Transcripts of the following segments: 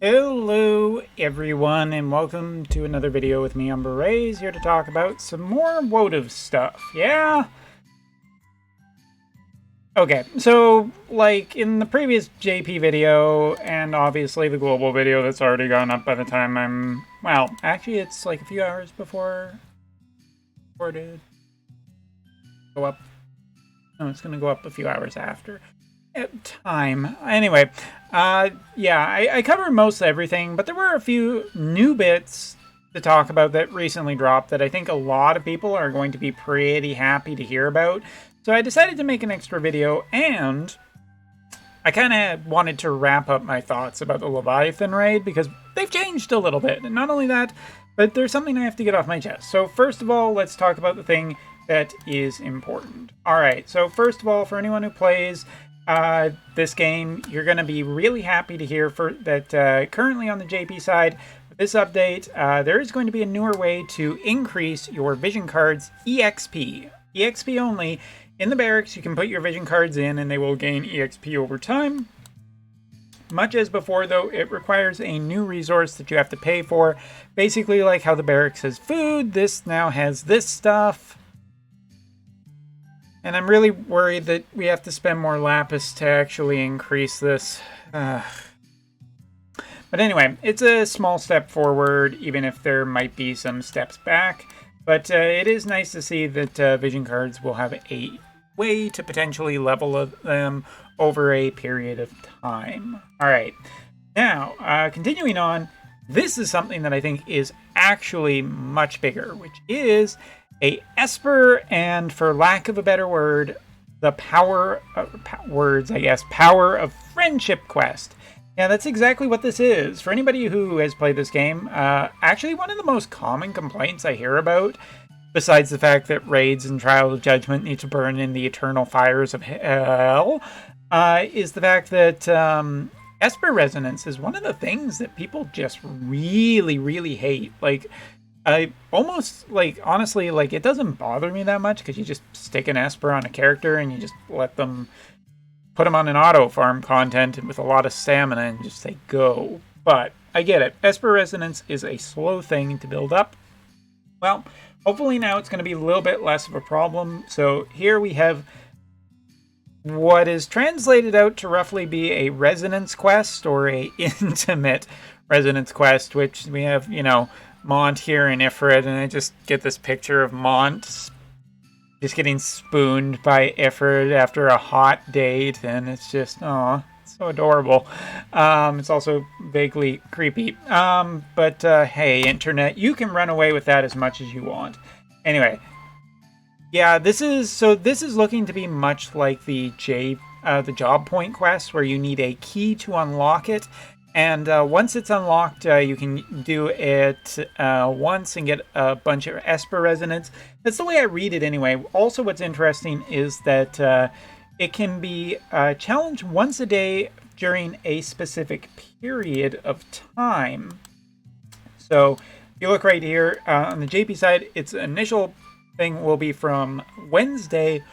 Hello everyone and welcome to another video with me, Berets, here to talk about some more Wotv stuff. Yeah? Okay, so like in the previous JP video and obviously the global video that's already gone up by the time well, actually it's like a few hours before it did go up. No, it's gonna go up a few hours after. Time. Anyway, yeah, I covered most everything, but there were a few new bits to talk about that recently dropped that I think a lot of people are going to be pretty happy to hear about. So I decided to make an extra video, and I kind of wanted to wrap up my thoughts about the Leviathan raid because they've changed a little bit. And not only that, but there's something I have to get off my chest. So first of all, let's talk about the thing that is important. All right, so first of all, for anyone who plays this game, you're going to be really happy to hear that currently on the JP side, with this update, there is going to be a newer way to increase your vision cards EXP. EXP only. In the barracks, you can put your vision cards in and they will gain EXP over time. Much as before, though, it requires a new resource that you have to pay for. Basically, like how the barracks has food, this now has this stuff. And I'm really worried that we have to spend more lapis to actually increase this. But anyway, it's a small step forward, even if there might be some steps back. But it is nice to see that vision cards will have a way to potentially level them over a period of time. All right. Now, continuing on, this is something that I think is actually much bigger, which is a Esper, and for lack of a better word, the power of friendship quest. Yeah, that's exactly what this is. For anybody who has played this game, actually one of the most common complaints I hear about, besides the fact that raids and Trial of Judgment need to burn in the eternal fires of hell, is the fact that Esper resonance is one of the things that people just really, really hate. Like, I almost, like, honestly, like, it doesn't bother me that much because you just stick an Esper on a character and you just let them put them on an auto farm content and with a lot of stamina and just say go. But I get it. Esper resonance is a slow thing to build up. Well, hopefully now it's going to be a little bit less of a problem. So here we have what is translated out to roughly be a resonance quest or a intimate resonance quest, which we have, you know, Mont here in Ifrit, and I just get this picture of Mont just getting spooned by Ifrit after a hot date, and it's just, oh, it's so adorable. It's also vaguely creepy. But hey, internet, you can run away with that as much as you want. Anyway, yeah, this is looking to be much like the job point quest, where you need a key to unlock it. And once it's unlocked, you can do it once and get a bunch of Esper resonance. That's the way I read it anyway. Also, what's interesting is that it can be challenged once a day during a specific period of time. So if you look right here on the JP side, its initial thing will be from Wednesday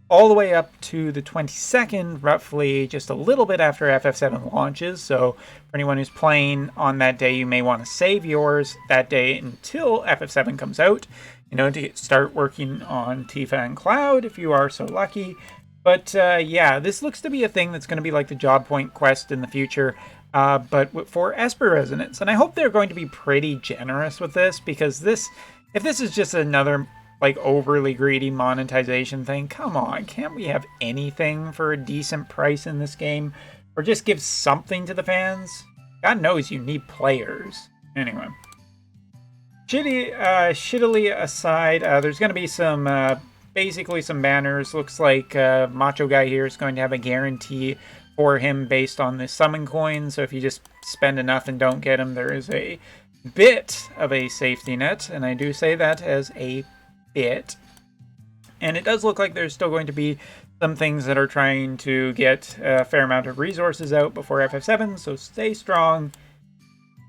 all the way up to the 22nd, roughly just a little bit after FF7 launches. So for anyone who's playing on that day, you may want to save yours that day until FF7 comes out, you know, to start working on Tifa and Cloud if you are so lucky. But yeah, this looks to be a thing that's going to be like the job point quest in the future, but for Esper resonance. And I hope they're going to be pretty generous with this, because if this is just another like overly greedy monetization thing, come on, can't we have anything for a decent price in this game? Or just give something to the fans? God knows you need players. Anyway. Shittily aside, there's going to be some, basically some banners. Looks like Macho Guy here is going to have a guarantee for him based on the summon coin. So if you just spend enough and don't get him, there is a bit of a safety net. And I do say that as a bit. And it does look like there's still going to be some things that are trying to get a fair amount of resources out before FF7, so stay strong,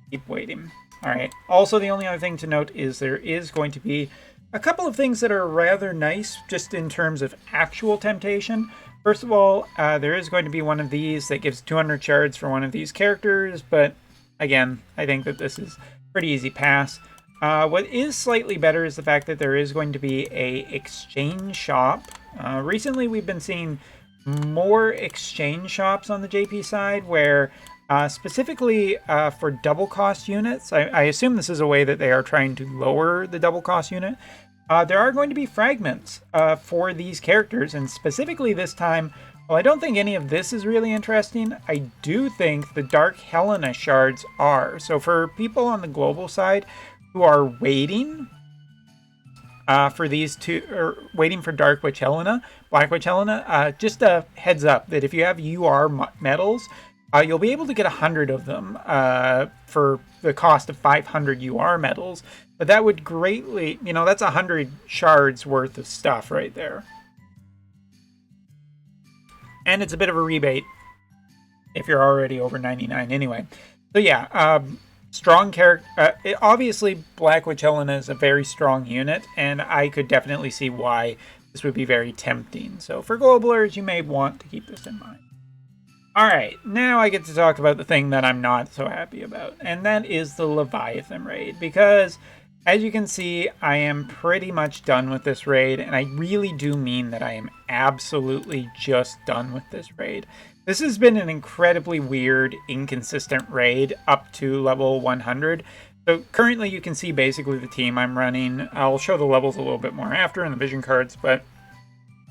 keep waiting. Alright, also the only other thing to note is there is going to be a couple of things that are rather nice just in terms of actual temptation. First of all, there is going to be one of these that gives 200 shards for one of these characters, but again, I think that this is pretty easy pass. What is slightly better is the fact that there is going to be a exchange shop. Recently, we've been seeing more exchange shops on the JP side where specifically for double cost units, I assume this is a way that they are trying to lower the double cost unit. There are going to be fragments for these characters, and specifically this time, well, I don't think any of this is really interesting. I do think the Dark Helena shards are. So for people on the global side who are waiting for these two, or waiting for Dark Witch Helena, Black Witch Helena, just a heads up that if you have UR medals, you'll be able to get 100 of them for the cost of 500 UR medals. But that would greatly, you know, that's 100 shards worth of stuff right there. And it's a bit of a rebate if you're already over 99 anyway. So yeah, strong character. Obviously, Black Witch Helena is a very strong unit, and I could definitely see why this would be very tempting. So for globalers, you may want to keep this in mind. Alright, now I get to talk about the thing that I'm not so happy about, and that is the Leviathan raid, because as you can see, I am pretty much done with this raid, and I really do mean that I am absolutely just done with this raid. This has been an incredibly weird, inconsistent raid up to level 100. So currently you can see basically the team I'm running. I'll show the levels a little bit more after in the vision cards, but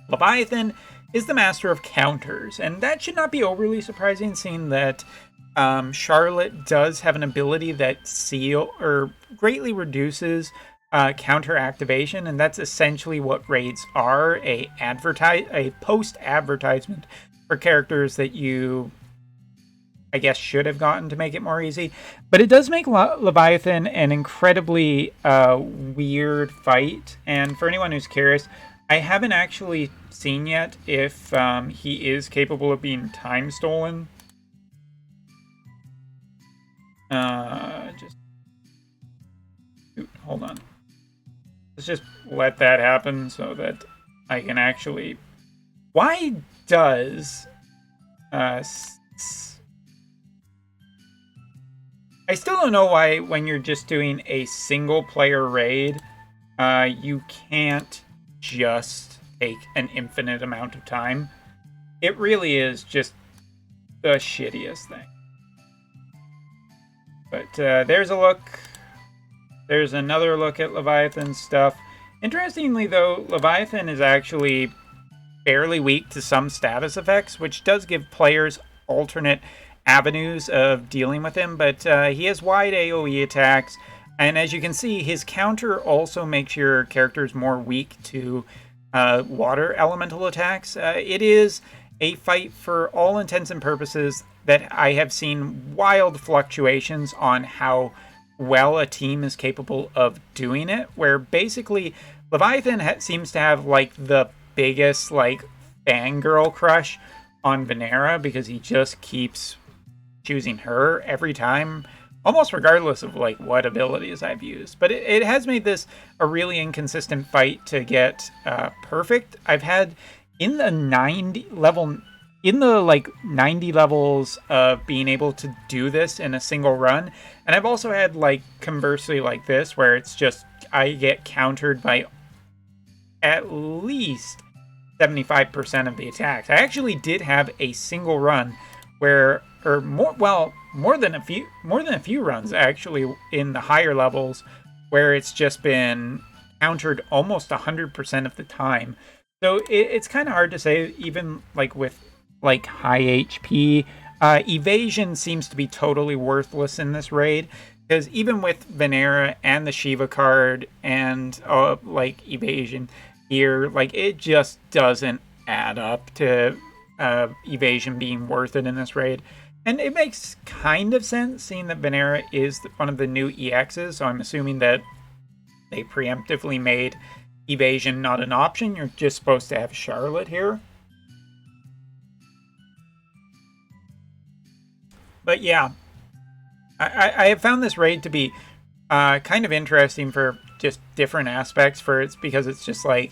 Leviathan is the master of counters, and that should not be overly surprising, seeing that Charlotte does have an ability that greatly reduces counter activation, and that's essentially what raids are, a post advertisement for characters that you, I guess, should have gotten to make it more easy. But it does make Leviathan an incredibly weird fight, and for anyone who's curious, I haven't actually seen yet if he is capable of being time stolen. Hold on. Let's just let that happen so that I can actually... Why does... I still don't know why when you're just doing a single player raid, you can't just take an infinite amount of time. It really is just the shittiest thing. But there's a look. There's another look at Leviathan's stuff. Interestingly, though, Leviathan is actually fairly weak to some status effects, which does give players alternate avenues of dealing with him. But he has wide AoE attacks, and as you can see, his counter also makes your characters more weak to water elemental attacks. It is a fight for all intents and purposes that I have seen wild fluctuations on how well a team is capable of doing it, where basically Leviathan seems to have like the biggest like fangirl crush on Venera because he just keeps choosing her every time, almost regardless of like what abilities I've used. But it has made this a really inconsistent fight to get perfect. I've had in the 90 levels of being able to do this in a single run. And I've also had like conversely like this, where it's just I get countered by at least 75% of the attacks. I actually did have a single run where, or more than a few runs actually in the higher levels, where it's just been countered almost 100% of the time. So it's kind of hard to say, even like with like high HP. Evasion seems to be totally worthless in this raid, because even with Venera and the Shiva card and like evasion here, like it just doesn't add up to evasion being worth it in this raid. And it makes kind of sense, seeing that Venera is one of the new EXs, so I'm assuming that they preemptively made evasion not an option. You're just supposed to have Charlotte here. But yeah, I have found this raid to be kind of interesting for just different aspects because it's just like,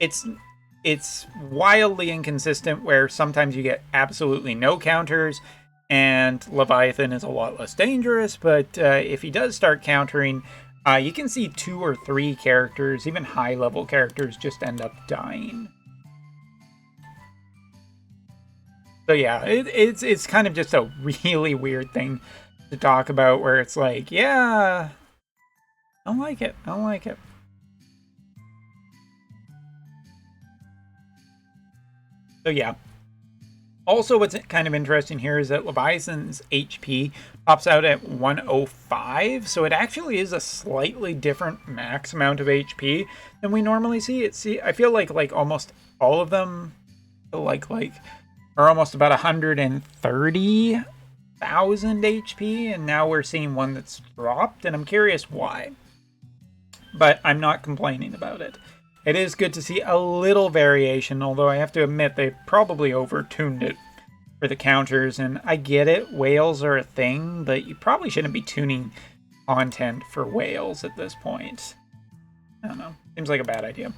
it's wildly inconsistent, where sometimes you get absolutely no counters, and Leviathan is a lot less dangerous, but if he does start countering, you can see 2 or 3 characters, even high-level characters, just end up dying. So yeah, it's kind of just a really weird thing to talk about, where it's like, yeah, I don't like it. I don't like it. So yeah. Also, what's kind of interesting here is that Leviathan's HP tops out at 105, so it actually is a slightly different max amount of HP than we normally see. I feel like almost all of them are almost about 130,000 HP, and now we're seeing one that's dropped, and I'm curious why. But I'm not complaining about it. It is good to see a little variation, although I have to admit they probably over-tuned it for the counters, and I get it, whales are a thing, but you probably shouldn't be tuning content for whales at this point. I don't know. Seems like a bad idea.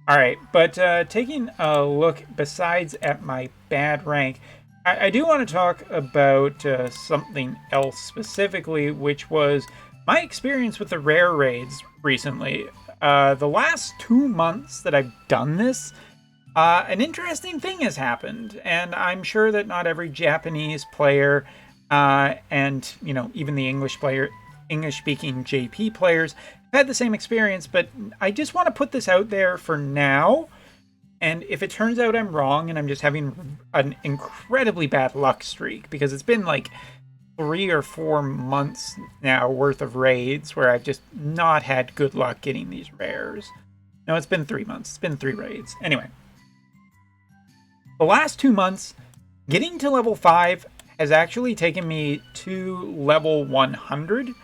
Alright, but taking a look besides at my bad rank, I do want to talk about something else specifically, which was my experience with the rare raids recently. The last 2 months that I've done this, an interesting thing has happened, and I'm sure that not every Japanese player and even the English-speaking JP players have had the same experience. But I just want to put this out there for now. And if it turns out I'm wrong and I'm just having an incredibly bad luck streak, because it's been like 3 or 4 months now worth of raids where I've just not had good luck getting these rares. No, it's been 3 months. It's been 3 raids. Anyway, the last 2 months, getting to level 5 has actually taken me to level 100.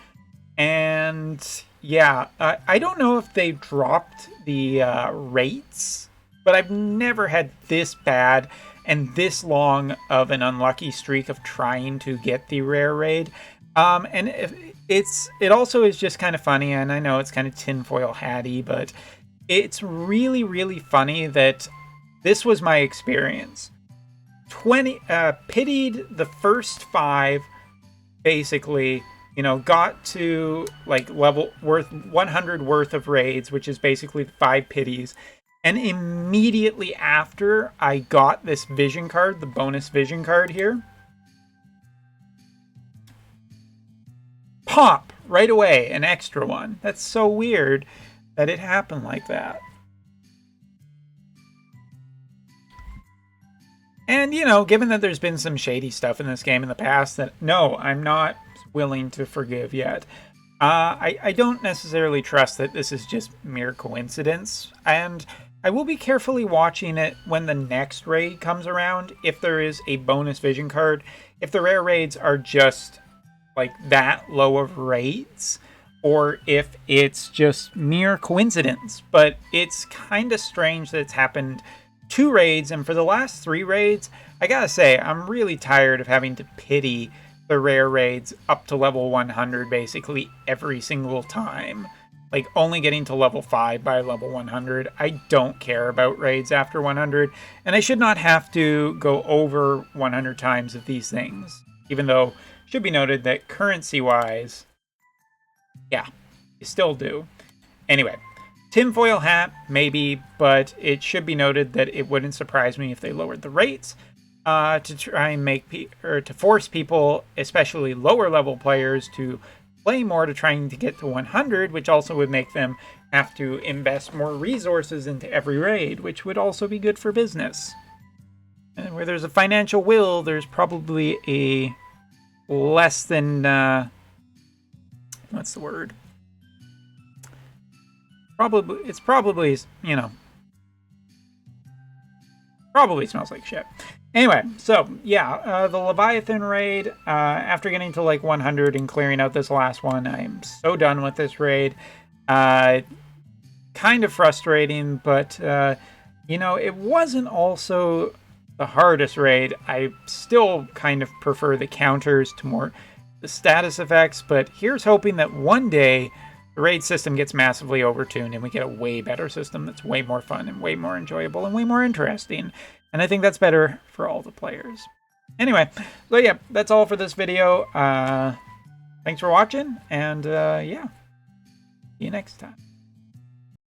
And yeah, I don't know if they dropped the rates, but I've never had this bad and this long of an unlucky streak of trying to get the rare raid. And it also is just kind of funny, and I know it's kind of tinfoil hatty, but it's really, really funny that this was my experience. Pitied the first 5, basically, got to like level 100 worth of raids, which is basically 5 pities. And immediately after I got this vision card, the bonus vision card here, pop, right away, an extra one. That's so weird that it happened like that. And, given that there's been some shady stuff in this game in the past that, no, I'm not willing to forgive yet. I don't necessarily trust that this is just mere coincidence, and I will be carefully watching it when the next raid comes around, if there is a bonus vision card, if the rare raids are just like that low of rates, or if it's just mere coincidence. But it's kind of strange that it's happened 2 raids, and for the last 3 raids, I gotta say, I'm really tired of having to pity the rare raids up to level 100 basically every single time. Like, only getting to level 5 by level 100. I don't care about raids after 100, and I should not have to go over 100 times of these things. Even though, it should be noted that currency-wise, yeah, you still do. Anyway, tinfoil hat, maybe, but it should be noted that it wouldn't surprise me if they lowered the rates to try and to force people, especially lower level players, to play more to trying to get to 100, which also would make them have to invest more resources into every raid, which would also be good for business. And where there's a financial will, there's probably a less than what's the word? It's probably probably smells like shit. Anyway, so yeah, the Leviathan raid, after getting to like 100 and clearing out this last one, I'm so done with this raid. Kind of frustrating, but it wasn't also the hardest raid. I still kind of prefer the counters to more the status effects, but here's hoping that one day the raid system gets massively overtuned and we get a way better system that's way more fun and way more enjoyable and way more interesting. And I think that's better for all the players. Anyway, so yeah, that's all for this video. Thanks for watching, and yeah, see you next time.